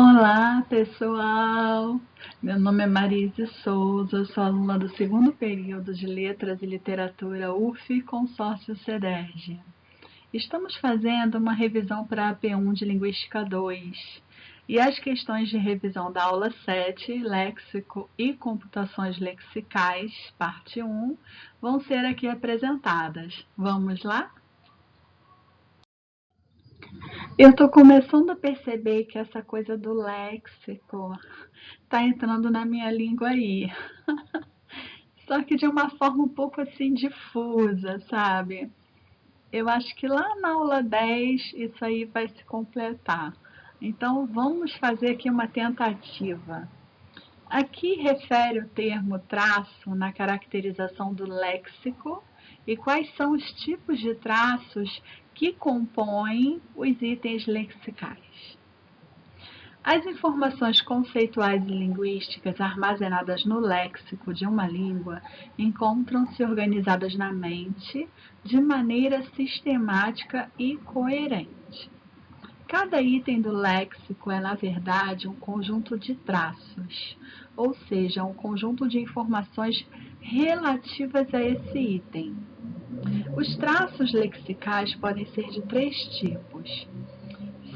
Olá, pessoal! Meu nome é Marise Souza, sou aluna do segundo período de Letras e Literatura UF Consórcio CEDERJ. Estamos fazendo uma revisão para a P1 de Linguística 2 e as questões de revisão da aula 7, Léxico e Computações Lexicais, parte 1, vão ser aqui apresentadas. Vamos lá? Eu estou começando a perceber que essa coisa do léxico está entrando na minha língua aí. Só que de uma forma um pouco assim difusa, sabe? Eu acho que lá na aula 10 isso aí vai se completar. Então vamos fazer aqui uma tentativa. Aqui refere o termo traço na caracterização do léxico e quais são os tipos de traços que compõem os itens lexicais. As informações conceituais e linguísticas armazenadas no léxico de uma língua encontram-se organizadas na mente de maneira sistemática e coerente. Cada item do léxico é, na verdade, um conjunto de traços, ou seja, um conjunto de informações relativas a esse item. Os traços lexicais podem ser de três tipos: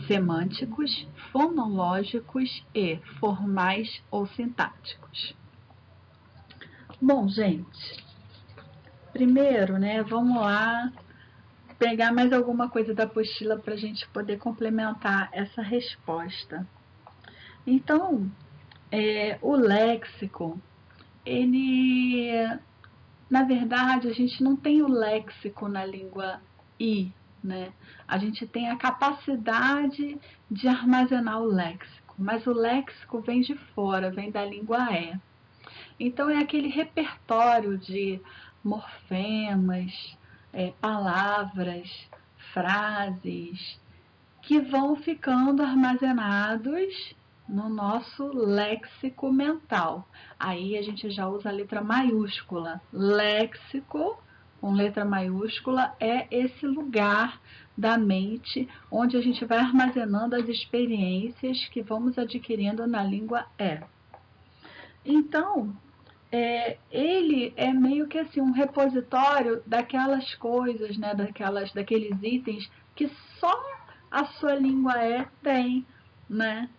semânticos, fonológicos e formais ou sintáticos. Bom, gente, primeiro, vamos lá pegar mais alguma coisa da apostila para a gente poder complementar essa resposta. Então, o léxico, ele, na verdade, a gente não tem o léxico na língua I, né? A gente tem a capacidade de armazenar o léxico, mas o léxico vem de fora, vem da língua E. Então, é aquele repertório de morfemas, palavras, frases, que vão ficando armazenados no nosso léxico mental. Aí a gente já usa a letra maiúscula. Léxico, com letra maiúscula, é esse lugar da mente onde a gente vai armazenando as experiências que vamos adquirindo na língua E. Então, ele é meio que assim um repositório daquelas coisas, né, daqueles itens que só a sua língua tem, né?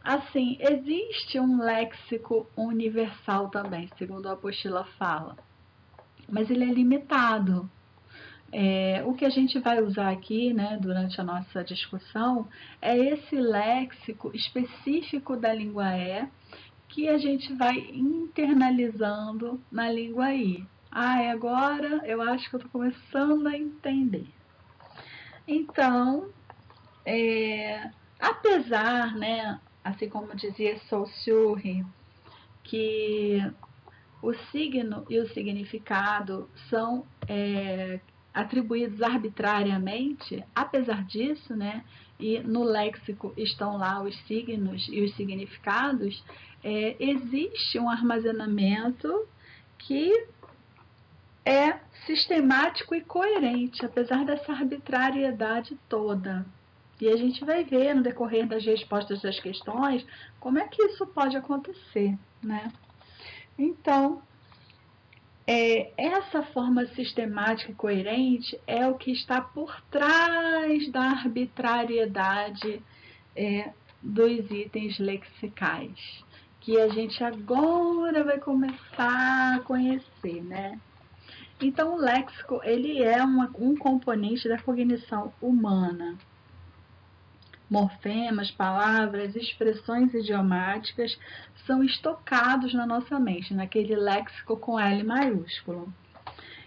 Assim, existe um léxico universal também, segundo a apostila fala, mas ele é limitado. O que a gente vai usar aqui, né, durante a nossa discussão, é esse léxico específico da língua E, que a gente vai internalizando na língua I. Agora eu acho que eu estou começando a entender. Então, apesar, né, assim como dizia Saussure, que o signo e o significado são atribuídos arbitrariamente, apesar disso, né, e no léxico estão lá os signos e os significados, existe um armazenamento que é sistemático e coerente, apesar dessa arbitrariedade toda. E a gente vai ver no decorrer das respostas das questões como é que isso pode acontecer, né? Então, essa forma sistemática e coerente é o que está por trás da arbitrariedade dos itens lexicais, que a gente agora vai começar a conhecer, né? Então, o léxico ele é um componente da cognição humana. Morfemas, palavras, expressões idiomáticas são estocados na nossa mente, naquele léxico com L maiúsculo.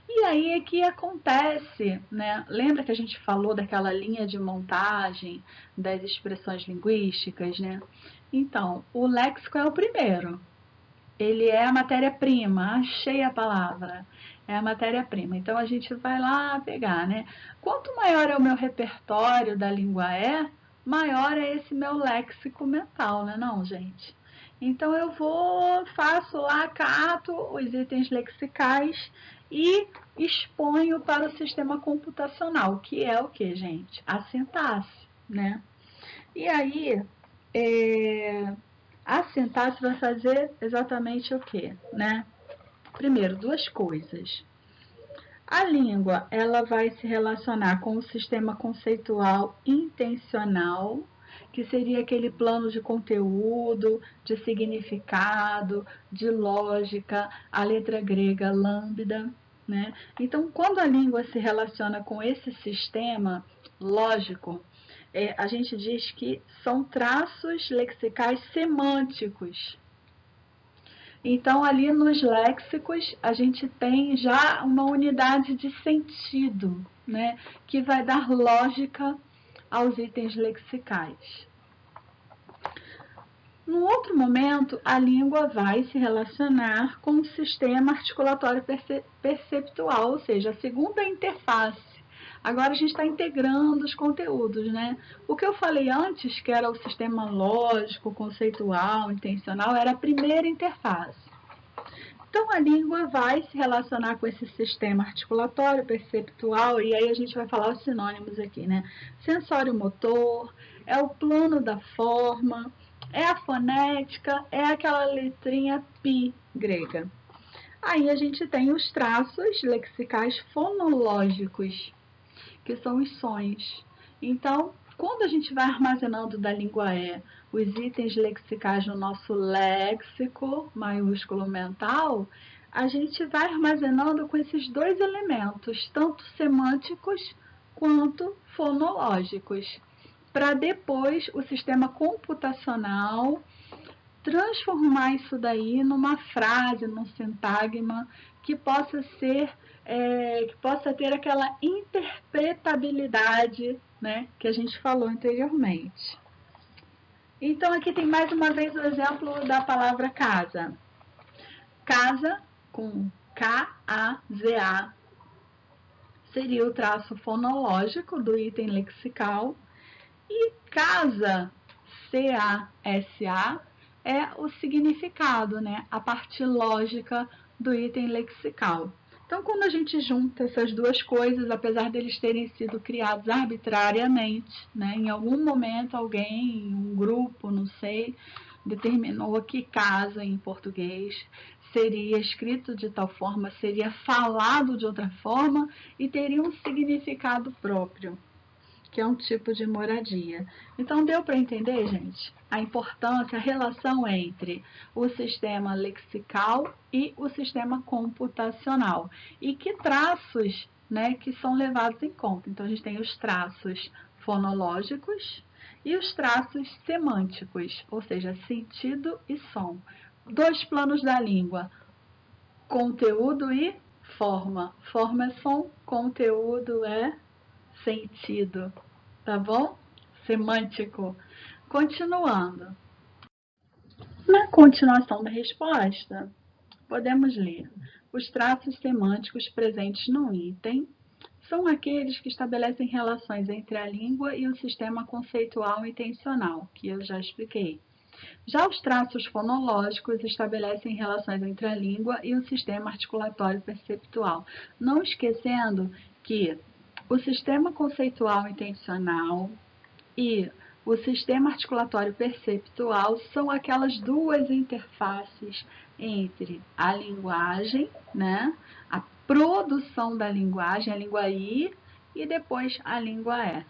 E aí é que acontece, né? Lembra que a gente falou daquela linha de montagem das expressões linguísticas, né? Então, o léxico é o primeiro. Ele é a matéria-prima, achei a palavra. É a matéria-prima. Então, a gente vai lá pegar, né? Quanto maior é o meu repertório da língua maior é esse meu léxico mental, né não, gente? Então, eu faço lá, cato os itens lexicais e exponho para o sistema computacional, que é o que, gente? A sintaxe, né? E aí, a sintaxe vai fazer exatamente o quê, né? Primeiro, duas coisas. A língua, ela vai se relacionar com o sistema conceitual intencional, que seria aquele plano de conteúdo, de significado, de lógica, a letra grega lambda, né? Então, quando a língua se relaciona com esse sistema lógico, a gente diz que são traços lexicais semânticos. Então, ali nos léxicos, a gente tem já uma unidade de sentido, né, que vai dar lógica aos itens lexicais. No outro momento, a língua vai se relacionar com o sistema articulatório perceptual, ou seja, a segunda interface. Agora a gente está integrando os conteúdos, né? O que eu falei antes, que era o sistema lógico, conceitual, intencional, era a primeira interface. Então, a língua vai se relacionar com esse sistema articulatório, perceptual, e aí a gente vai falar os sinônimos aqui, né? Sensório-motor, é o plano da forma, é a fonética, é aquela letrinha pi grega. Aí a gente tem os traços lexicais fonológicos, que são os sons. Então, quando a gente vai armazenando da língua os itens lexicais no nosso léxico maiúsculo mental, a gente vai armazenando com esses dois elementos, tanto semânticos quanto fonológicos, para depois o sistema computacional transformar isso daí numa frase, num sintagma que possa ser, que possa ter aquela interpretabilidade, né, que a gente falou anteriormente. Então, aqui tem mais uma vez o exemplo da palavra casa. Casa, com K-A-Z-A, seria o traço fonológico do item lexical. E casa, C-A-S-A, é o significado, né? A parte lógica do item lexical. Então, quando a gente junta essas duas coisas, apesar deles terem sido criados arbitrariamente, né? Em algum momento alguém, um grupo, não sei, determinou que casa em português seria escrito de tal forma, seria falado de outra forma e teria um significado próprio, que é um tipo de moradia. Então, deu para entender, gente, a importância, a relação entre o sistema lexical e o sistema computacional. E que traços, né, que são levados em conta. Então, a gente tem os traços fonológicos e os traços semânticos, ou seja, sentido e som. Dois planos da língua, conteúdo e forma. Forma é som, conteúdo é sentido, tá bom? Semântico. Continuando. Na continuação da resposta, podemos ler: os traços semânticos presentes no item são aqueles que estabelecem relações entre a língua e o sistema conceitual intencional, que eu já expliquei. Já os traços fonológicos estabelecem relações entre a língua e o sistema articulatório perceptual, não esquecendo que o sistema conceitual intencional e o sistema articulatório perceptual são aquelas duas interfaces entre a linguagem, né, a produção da linguagem, a língua I, e depois a língua E.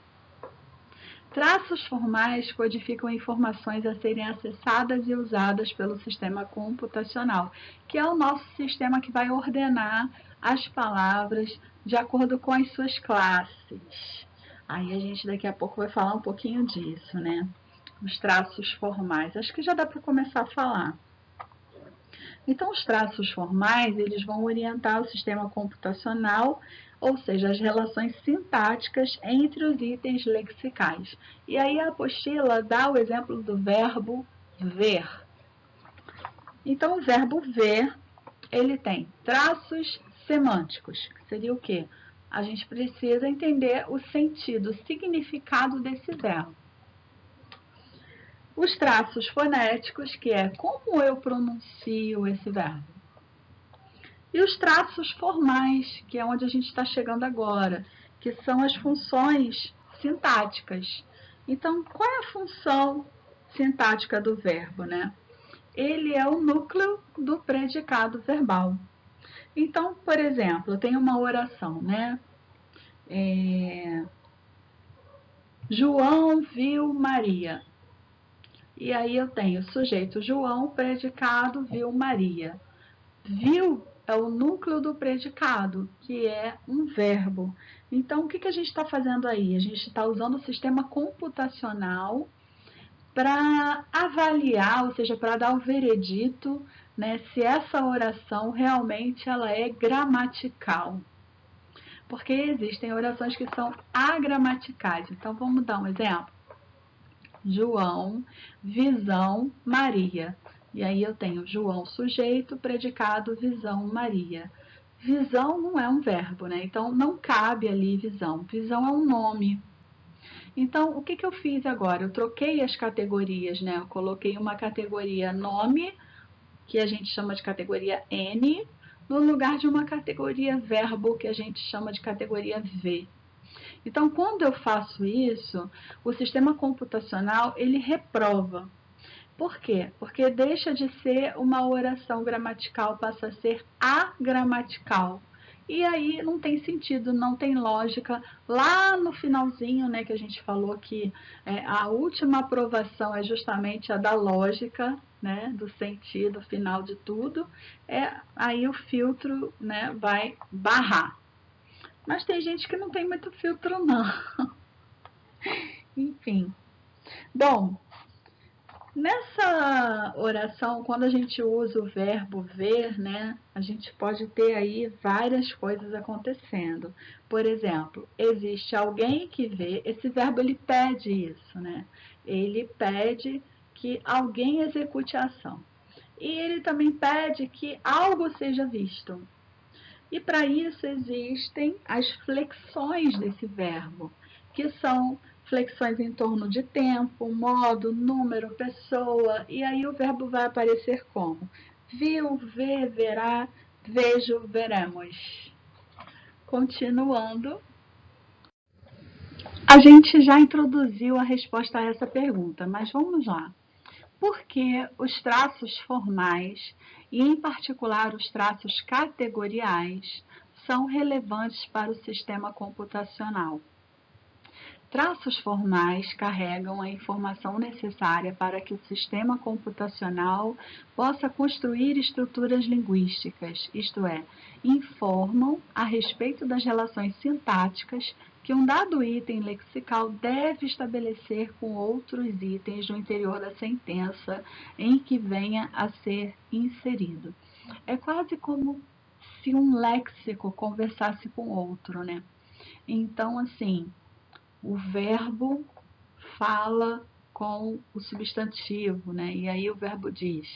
Traços formais codificam informações a serem acessadas e usadas pelo sistema computacional, que é o nosso sistema que vai ordenar as palavras de acordo com as suas classes. Aí a gente daqui a pouco vai falar um pouquinho disso, né? Os traços formais. Acho que já dá para começar a falar. Então, os traços formais, eles vão orientar o sistema computacional, ou seja, as relações sintáticas entre os itens lexicais. E aí a apostila dá o exemplo do verbo ver. Então, o verbo ver, ele tem traços semânticos, que seria o quê? A gente precisa entender o sentido, o significado desse verbo. Os traços fonéticos, que é como eu pronuncio esse verbo. E os traços formais, que é onde a gente está chegando agora, que são as funções sintáticas. Então, qual é a função sintática do verbo, né? Ele é o núcleo do predicado verbal. Então, por exemplo, eu tenho uma oração, né? João viu Maria. E aí eu tenho sujeito João, predicado viu Maria. Viu é o núcleo do predicado, que é um verbo. Então, o que a gente está fazendo aí? A gente está usando o sistema computacional para avaliar, ou seja, para dar o veredito, né, se essa oração realmente ela é gramatical. Porque existem orações que são agramaticais. Então, vamos dar um exemplo. João, visão, Maria. E aí eu tenho João sujeito, predicado, visão, Maria. Visão não é um verbo, né? Então não cabe ali visão. Visão é um nome. Então, o que eu fiz agora? Eu troquei as categorias, né? Eu coloquei uma categoria nome, que a gente chama de categoria N, no lugar de uma categoria verbo, que a gente chama de categoria V. Então, quando eu faço isso, o sistema computacional, ele reprova. Por quê? Porque deixa de ser uma oração gramatical, passa a ser agramatical. E aí não tem sentido, não tem lógica. Lá no finalzinho, né, que a gente falou que a última aprovação é justamente a da lógica, né, do sentido final de tudo, aí o filtro, né, vai barrar. Mas tem gente que não tem muito filtro, não. Enfim. Bom, nessa oração, quando a gente usa o verbo ver, né, a gente pode ter aí várias coisas acontecendo. Por exemplo, existe alguém que vê, esse verbo ele pede isso, né? Ele pede que alguém execute a ação. E ele também pede que algo seja visto. E para isso existem as flexões desse verbo, que são flexões em torno de tempo, modo, número, pessoa, e aí o verbo vai aparecer como? Viu, vê, verá, vejo, veremos. Continuando, a gente já introduziu a resposta a essa pergunta, mas vamos lá. Por que os traços formais, e em particular os traços categoriais, são relevantes para o sistema computacional? Traços formais carregam a informação necessária para que o sistema computacional possa construir estruturas linguísticas, isto é, informam a respeito das relações sintáticas que um dado item lexical deve estabelecer com outros itens no interior da sentença em que venha a ser inserido. É quase como se um léxico conversasse com outro, né? Então, assim, o verbo fala com o substantivo, né? E aí o verbo diz,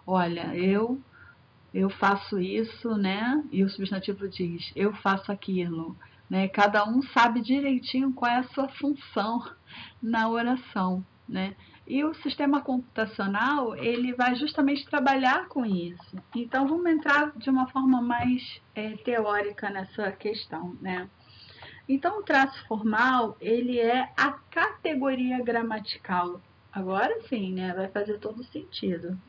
olha, eu faço isso, né? E o substantivo diz, eu faço aquilo, né? Cada um sabe direitinho qual é a sua função na oração, né? E o sistema computacional, ele vai justamente trabalhar com isso. Então, vamos entrar de uma forma mais teórica nessa questão, né? Então, o traço formal, ele é a categoria gramatical. Agora sim, né? Vai fazer todo sentido.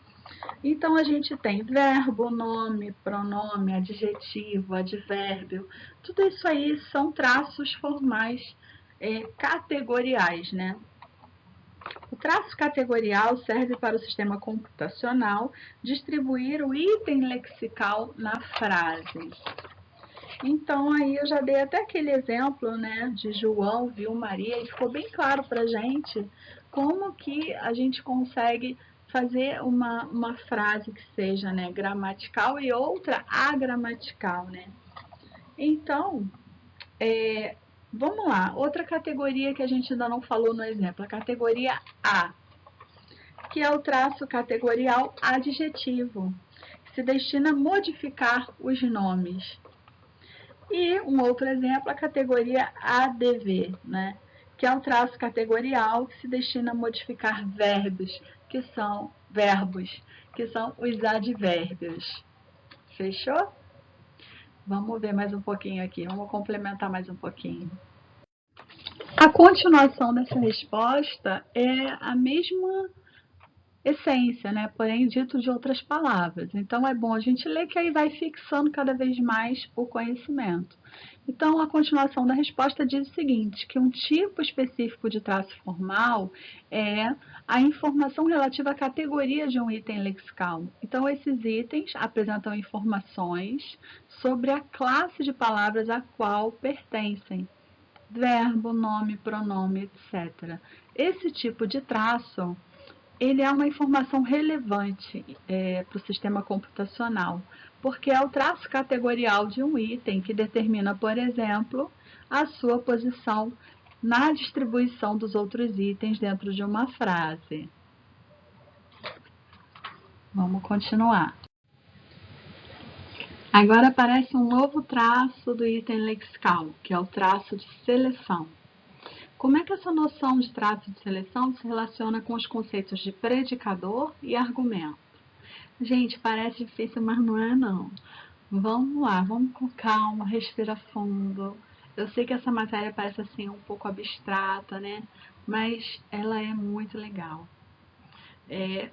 Então, a gente tem verbo, nome, pronome, adjetivo, advérbio. Tudo isso aí são traços formais categoriais, né? O traço categorial serve para o sistema computacional distribuir o item lexical na frase. Então, aí eu já dei até aquele exemplo, né, de João viu Maria, e ficou bem claro para a gente como que a gente consegue fazer uma frase que seja, né, gramatical e outra agramatical, né? Então, vamos lá, outra categoria que a gente ainda não falou no exemplo, a categoria A, que é o traço categorial adjetivo, que se destina a modificar os nomes. E um outro exemplo, a categoria ADV, né? Que é um traço categorial que se destina a modificar verbos, que são os advérbios. Fechou? Vamos ver mais um pouquinho aqui, vamos complementar mais um pouquinho. A continuação dessa resposta é a mesma essência, né? Porém, dito de outras palavras. Então, é bom a gente ler, que aí vai fixando cada vez mais o conhecimento. Então, a continuação da resposta diz o seguinte, que um tipo específico de traço formal é a informação relativa à categoria de um item lexical. Então, esses itens apresentam informações sobre a classe de palavras a qual pertencem. Verbo, nome, pronome, etc. Esse tipo de traço, ele é uma informação relevante para o sistema computacional, porque é o traço categorial de um item que determina, por exemplo, a sua posição na distribuição dos outros itens dentro de uma frase. Vamos continuar. Agora aparece um novo traço do item lexical, que é o traço de seleção. Como é que essa noção de traço de seleção se relaciona com os conceitos de predicador e argumento? Gente, parece difícil, mas não é não. Vamos lá, vamos com calma, respira fundo. Eu sei que essa matéria parece assim um pouco abstrata, né? Mas ela é muito legal.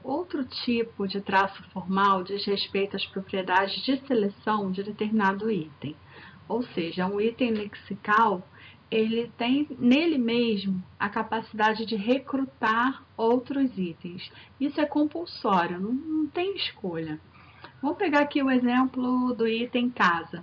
Outro tipo de traço formal diz respeito às propriedades de seleção de determinado item. Ou seja, um item lexical, ele tem nele mesmo a capacidade de recrutar outros itens. Isso é compulsório, não tem escolha. Vamos pegar aqui o exemplo do item casa.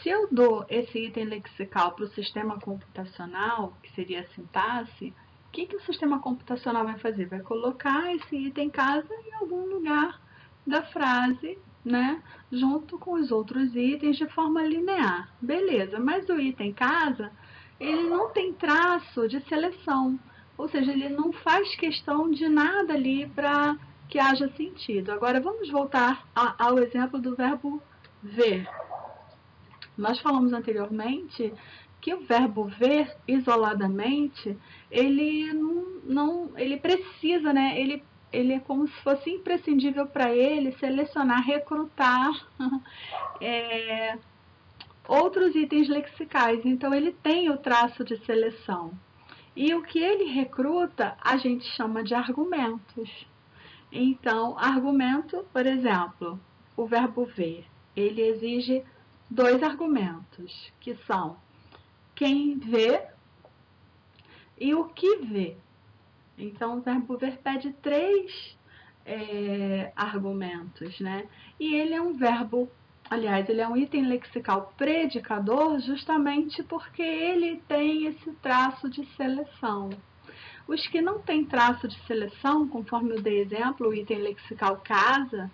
Se eu dou esse item lexical para o sistema computacional, que seria a sintaxe, o que o sistema computacional vai fazer? Vai colocar esse item casa em algum lugar da frase, né, junto com os outros itens de forma linear. Beleza, mas o item casa, ele não tem traço de seleção, ou seja, ele não faz questão de nada ali para que haja sentido. Agora vamos voltar ao exemplo do verbo ver. Nós falamos anteriormente que o verbo ver isoladamente, ele ele precisa, né? Ele é como se fosse imprescindível para ele selecionar, recrutar outros itens lexicais. Então, ele tem o traço de seleção. E o que ele recruta, a gente chama de argumentos. Então, argumento, por exemplo, o verbo ver, ele exige dois argumentos, que são quem vê e o que vê. Então, o verbo ver pede três argumentos, né? E ele é um verbo, aliás, ele é um item lexical predicador justamente porque ele tem esse traço de seleção. Os que não têm traço de seleção, conforme eu dei exemplo, o item lexical casa,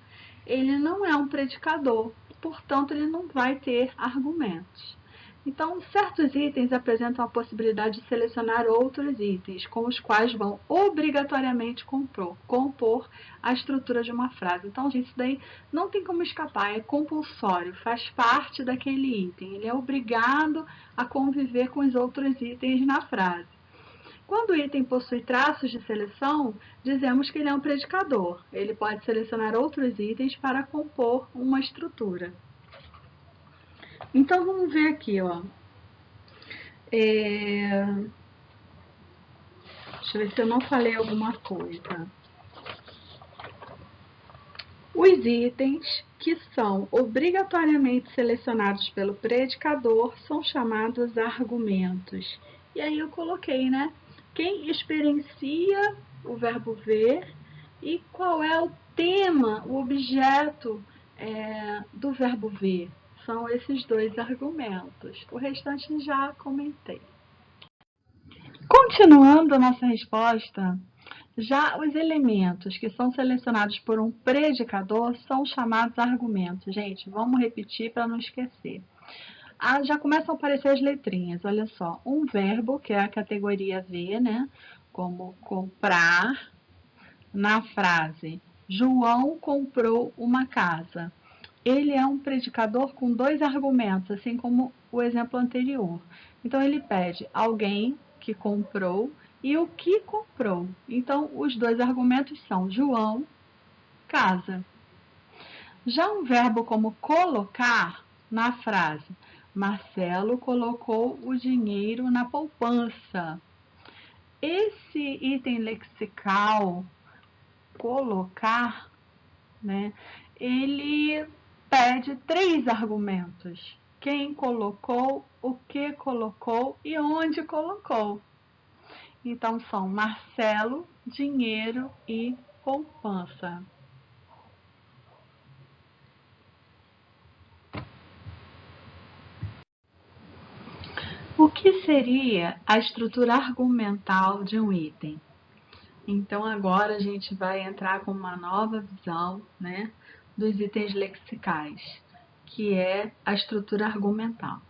ele não é um predicador, portanto, ele não vai ter argumentos. Então, certos itens apresentam a possibilidade de selecionar outros itens, com os quais vão obrigatoriamente compor a estrutura de uma frase. Então, gente, isso daí não tem como escapar, é compulsório, faz parte daquele item. Ele é obrigado a conviver com os outros itens na frase. Quando o item possui traços de seleção, dizemos que ele é um predicador. Ele pode selecionar outros itens para compor uma estrutura. Então, vamos ver aqui, ó. Deixa eu ver se eu não falei alguma coisa. Os itens que são obrigatoriamente selecionados pelo predicador são chamados argumentos. E aí eu coloquei, né? Quem experiencia o verbo ver e qual é o tema, o objeto do verbo ver. São esses dois argumentos. O restante já comentei. Continuando a nossa resposta, já os elementos que são selecionados por um predicador são chamados argumentos. Gente, vamos repetir para não esquecer. Já começam a aparecer as letrinhas, olha só. Um verbo, que é a categoria V, né? Como comprar, na frase João comprou uma casa. Ele é um predicador com dois argumentos, assim como o exemplo anterior. Então, ele pede alguém que comprou e o que comprou. Então, os dois argumentos são João, casa. Já um verbo como colocar na frase Marcelo colocou o dinheiro na poupança. Esse item lexical colocar, né, ele pede 3 argumentos. Quem colocou, o que colocou e onde colocou. Então, são Marcelo, dinheiro e poupança. O que seria a estrutura argumental de um item? Então, agora a gente vai entrar com uma nova visão, né, dos itens lexicais, que é a estrutura argumental.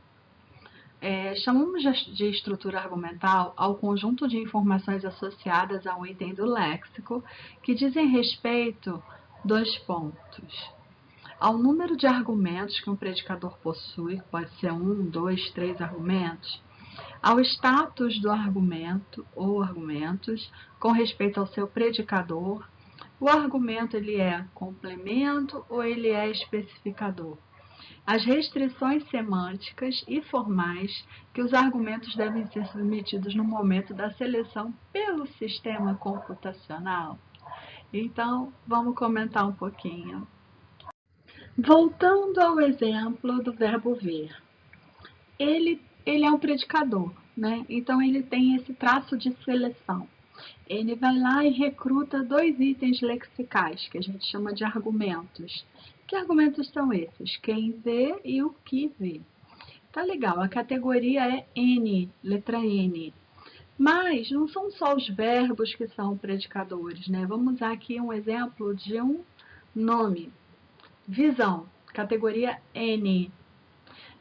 Chamamos de estrutura argumental ao conjunto de informações associadas a um item do léxico que dizem respeito, 2 pontos, ao número de argumentos que um predicador possui, pode ser 1, 2, 3 argumentos, ao status do argumento ou argumentos com respeito ao seu predicador. O argumento ele é complemento ou ele é especificador. As restrições semânticas e formais que os argumentos devem ser submetidos no momento da seleção pelo sistema computacional. Então, vamos comentar um pouquinho. Voltando ao exemplo do verbo ver. Ele é um predicador, né? Então, ele tem esse traço de seleção. Ele vai lá e recruta 2 itens lexicais, que a gente chama de argumentos. Que argumentos são esses? Quem vê e o que vê. Tá legal, a categoria é N, letra N. Mas não são só os verbos que são predicadores, né? Vamos usar aqui um exemplo de um nome. Visão, categoria N.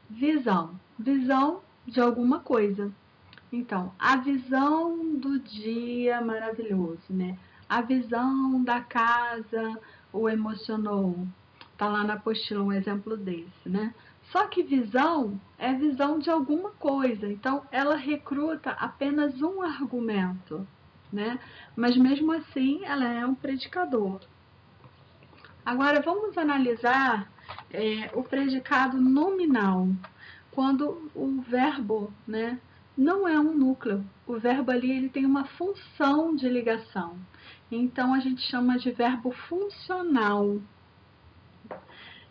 Visão, visão de alguma coisa. Então, a visão do dia maravilhoso, né? A visão da casa o emocionou. Tá lá na apostila um exemplo desse, né? Só que visão é visão de alguma coisa. Então, ela recruta apenas um argumento, né? Mas mesmo assim, ela é um predicador. Agora, vamos analisar o predicado nominal, quando o verbo, né, não é um núcleo. O verbo ali ele tem uma função de ligação. Então, a gente chama de verbo funcional.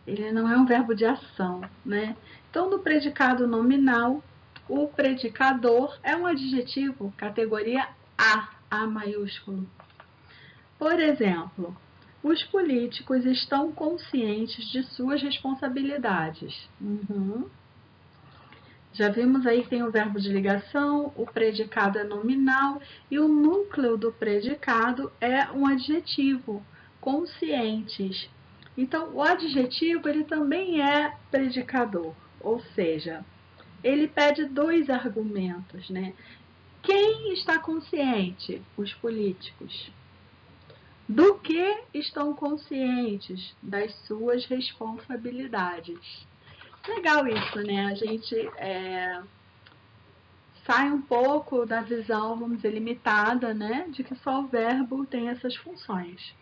Ele não é um verbo de ação, né? Então, no predicado nominal, o predicador é um adjetivo, categoria A maiúsculo. Por exemplo, os políticos estão conscientes de suas responsabilidades. Já vimos aí que tem o verbo de ligação, o predicado é nominal e o núcleo do predicado é um adjetivo, conscientes. Então, o adjetivo ele também é predicador, ou seja, ele pede 2 argumentos, né? Quem está consciente? Os políticos. Do que estão conscientes? Das suas responsabilidades. Legal isso, né? A gente sai um pouco da visão, vamos dizer, limitada, né? De que só o verbo tem essas funções.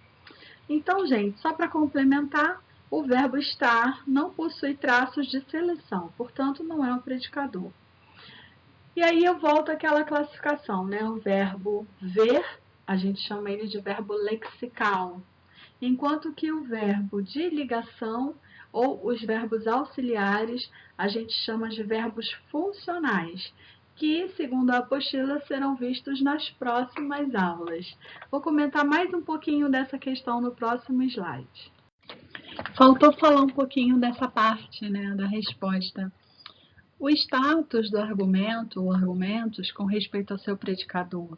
Então, gente, só para complementar, o verbo estar não possui traços de seleção, portanto, não é um predicador. E aí eu volto àquela classificação, né? O verbo ver, a gente chama ele de verbo lexical, enquanto que o verbo de ligação ou os verbos auxiliares a gente chama de verbos funcionais, que, segundo a apostila, serão vistos nas próximas aulas. Vou comentar mais um pouquinho dessa questão no próximo slide. Faltou falar um pouquinho dessa parte, né, da resposta. O status do argumento ou argumentos com respeito ao seu predicador.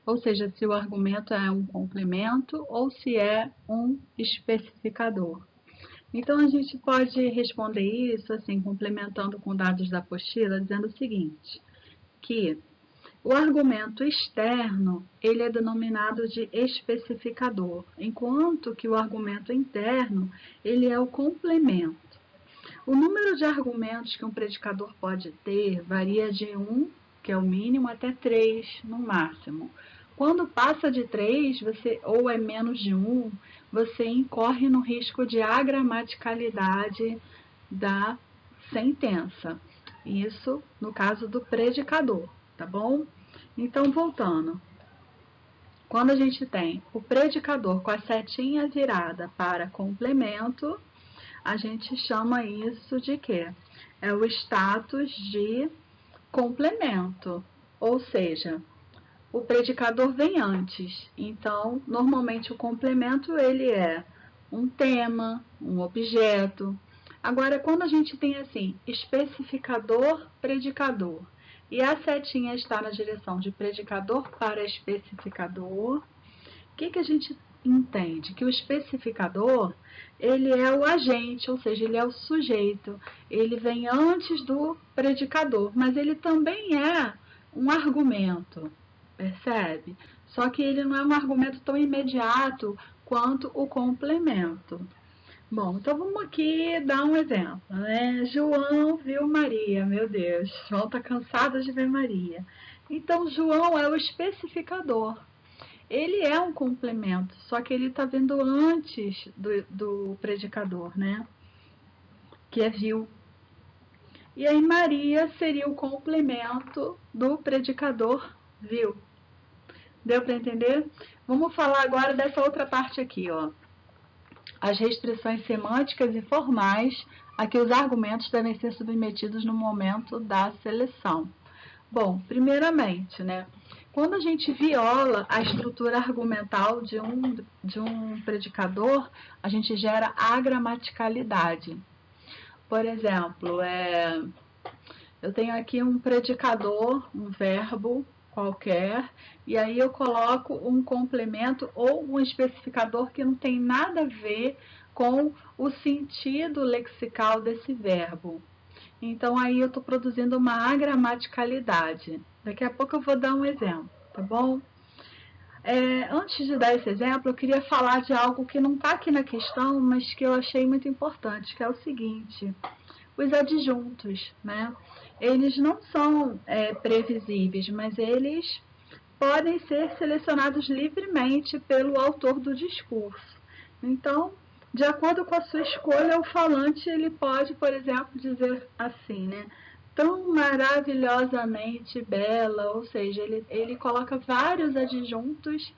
Ou seja, se o argumento é um complemento ou se é um especificador. Então, a gente pode responder isso, assim, complementando com dados da apostila, dizendo o seguinte, que o argumento externo, ele é denominado de especificador, enquanto que o argumento interno, ele é o complemento. O número de argumentos que um predicador pode ter varia de 1, que é o mínimo, até 3, no máximo. Quando passa de 3, ou é menos de 1, você incorre no risco de agramaticalidade da sentença. Isso no caso do predicador, tá bom? Então, voltando. Quando a gente tem o predicador com a setinha virada para complemento, a gente chama isso de quê? É o status de complemento, ou seja, o predicador vem antes. Então, normalmente o complemento ele é um tema, um objeto. Agora, quando a gente tem assim, especificador, predicador, e a setinha está na direção de predicador para especificador, o que a gente entende? Que o especificador, ele é o agente, ou seja, ele é o sujeito. Ele vem antes do predicador, mas ele também é um argumento, percebe? Só que ele não é um argumento tão imediato quanto o complemento. Bom, então vamos aqui dar um exemplo, né? João viu Maria, meu Deus, João está cansado de ver Maria. Então, João é o especificador. Ele é um complemento, só que ele está vindo antes do predicador, né? Que é viu. E aí Maria seria o complemento do predicador viu. Deu para entender? Vamos falar agora dessa outra parte aqui, ó. As restrições semânticas e formais a que os argumentos devem ser submetidos no momento da seleção. Bom, primeiramente, né? Quando a gente viola a estrutura argumental de um predicador, a gente gera agramaticalidade. Por exemplo, eu tenho aqui um predicador, um verbo qualquer, e aí eu coloco um complemento ou um especificador que não tem nada a ver com o sentido lexical desse verbo. Então, aí eu estou produzindo uma agramaticalidade. Daqui a pouco eu vou dar um exemplo, tá bom? Antes de dar esse exemplo, eu queria falar de algo que não está aqui na questão, mas que eu achei muito importante, que é o seguinte: os adjuntos, né? Eles não são previsíveis, mas eles podem ser selecionados livremente pelo autor do discurso. Então, de acordo com a sua escolha, o falante ele pode, por exemplo, dizer assim, né? Tão maravilhosamente bela, ou seja, ele coloca vários adjuntos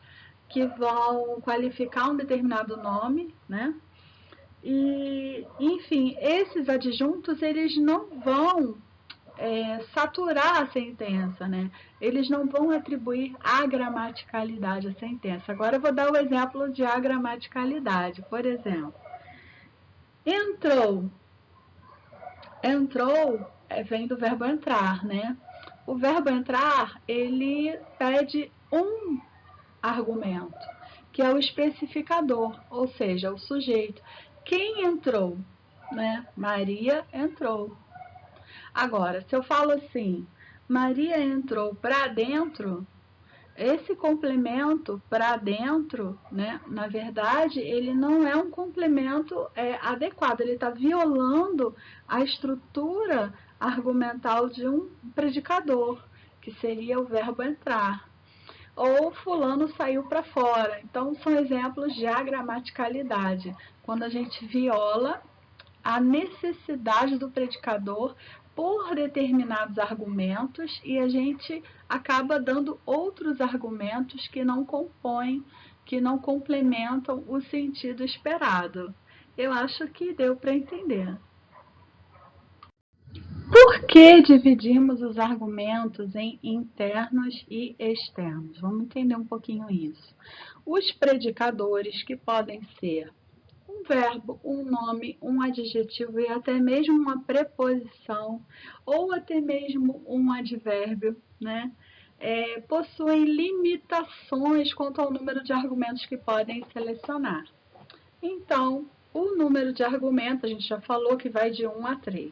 que vão qualificar um determinado nome, né? E, enfim, esses adjuntos eles não vão saturar a sentença, né? Eles não vão atribuir agramaticalidade à sentença. Agora eu vou dar o exemplo de agramaticalidade. Por exemplo, entrou. Entrou vem do verbo entrar, né? O verbo entrar, ele pede um argumento, que é o especificador, ou seja, o sujeito. Quem entrou? Né? Maria entrou. Agora, se eu falo assim, Maria entrou para dentro, esse complemento para dentro, né, na verdade, ele não é um complemento adequado, ele está violando a estrutura argumental de um predicador, que seria o verbo entrar. Ou fulano saiu para fora. Então, são exemplos de agramaticalidade, quando a gente viola a necessidade do predicador por determinados argumentos e a gente acaba dando outros argumentos que não compõem, que não complementam o sentido esperado. Eu acho que deu para entender. Por que dividimos os argumentos em internos e externos? Vamos entender um pouquinho isso. Os predicadores, que podem ser um verbo, um nome, um adjetivo e até mesmo uma preposição ou até mesmo um advérbio, né? Possuem limitações quanto ao número de argumentos que podem selecionar. Então, o número de argumentos, a gente já falou que vai de 1 a 3.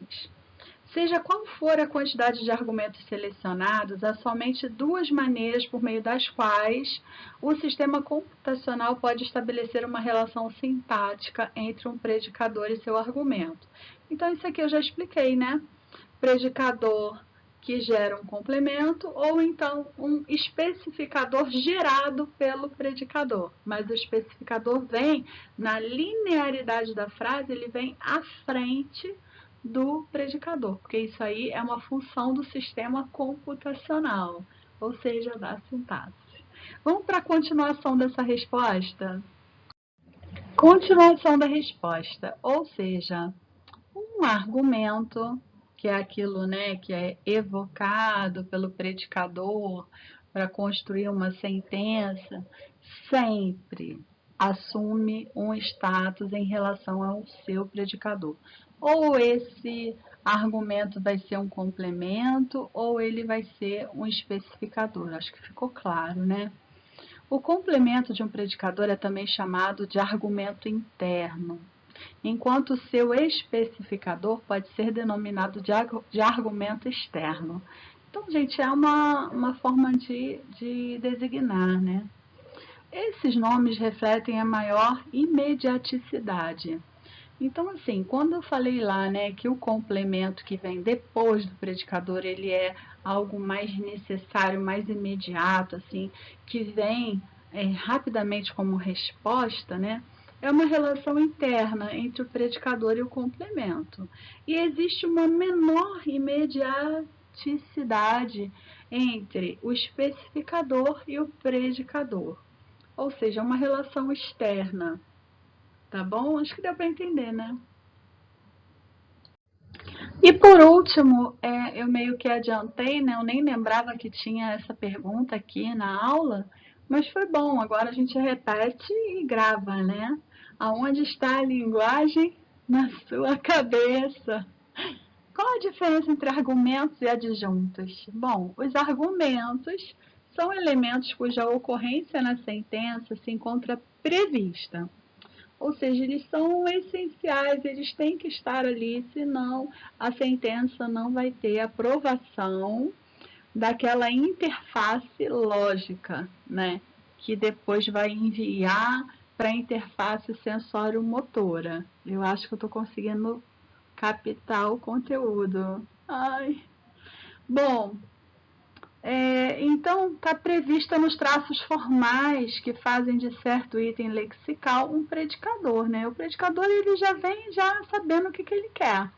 Seja qual for a quantidade de argumentos selecionados, há somente duas maneiras por meio das quais o sistema computacional pode estabelecer uma relação sintática entre um predicador e seu argumento. Então, isso aqui eu já expliquei, né? Predicador que gera um complemento ou então um especificador gerado pelo predicador. Mas o especificador vem na linearidade da frase, ele vem à frente do predicador, porque isso aí é uma função do sistema computacional, ou seja, da sintaxe. Vamos para a continuação dessa resposta? Continuação da resposta, ou seja, um argumento, que é aquilo, né, que é evocado pelo predicador para construir uma sentença, sempre assume um status em relação ao seu predicador. Ou esse argumento vai ser um complemento, ou ele vai ser um especificador. Acho que ficou claro, né? O complemento de um predicador é também chamado de argumento interno, enquanto o seu especificador pode ser denominado de argumento externo. Então, gente, é uma forma de designar, né? Esses nomes refletem a maior imediaticidade. Então, assim, quando eu falei lá, né, que o complemento que vem depois do predicador, ele é algo mais necessário, mais imediato, assim, que vem rapidamente como resposta, né, é uma relação interna entre o predicador e o complemento. E existe uma menor imediaticidade entre o especificador e o predicador, ou seja, uma relação externa. Tá bom? Acho que deu para entender, né? E por último, eu meio que adiantei, né? Eu nem lembrava que tinha essa pergunta aqui na aula, mas foi bom. Agora a gente repete e grava, né? Aonde está a linguagem? Na sua cabeça. Qual a diferença entre argumentos e adjuntos? Bom, os argumentos são elementos cuja ocorrência na sentença se encontra prevista. Ou seja, eles são essenciais, eles têm que estar ali, senão a sentença não vai ter aprovação daquela interface lógica, né? Que depois vai enviar para a interface sensório-motora. Eu acho que eu estou conseguindo captar o conteúdo. Ai. Bom, então, está prevista nos traços formais que fazem de certo item lexical um predicador, né? O predicador ele já vem já sabendo o que, que ele quer,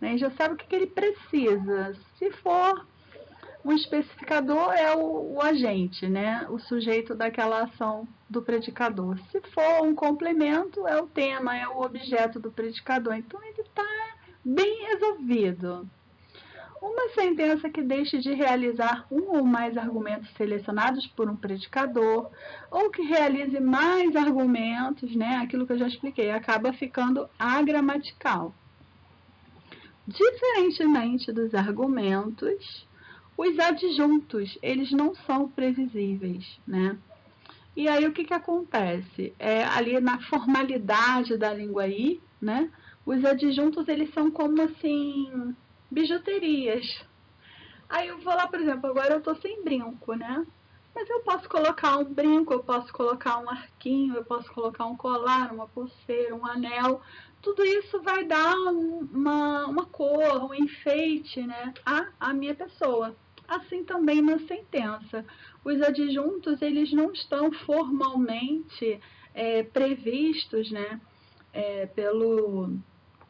né? Já sabe o que, que ele precisa. Se for um especificador, é o agente, né? O sujeito daquela ação do predicador. Se for um complemento, é o tema, é o objeto do predicador. Então, ele está bem resolvido. Uma sentença que deixe de realizar um ou mais argumentos selecionados por um predicador, ou que realize mais argumentos, né, aquilo que eu já expliquei, acaba ficando agramatical. Diferentemente dos argumentos, os adjuntos, eles não são previsíveis, né? E aí o que, que acontece? Ali na formalidade da língua I, né? Os adjuntos, eles são como assim, bijuterias. Aí eu vou lá, por exemplo, agora eu tô sem brinco, né? Mas eu posso colocar um brinco, eu posso colocar um arquinho, eu posso colocar um colar, uma pulseira, um anel. Tudo isso vai dar uma cor, um enfeite, né, à minha pessoa. Assim também na sentença. Os adjuntos, eles não estão formalmente previstos, né,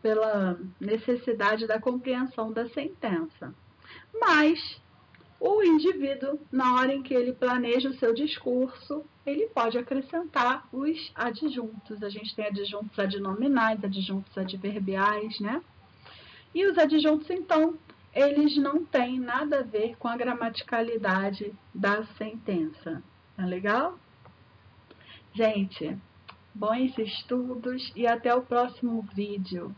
pela necessidade da compreensão da sentença. Mas o indivíduo, na hora em que ele planeja o seu discurso, ele pode acrescentar os adjuntos. A gente tem adjuntos adnominais, adjuntos adverbiais, né? E os adjuntos, então, eles não têm nada a ver com a gramaticalidade da sentença. Tá legal? Gente, bons estudos e até o próximo vídeo.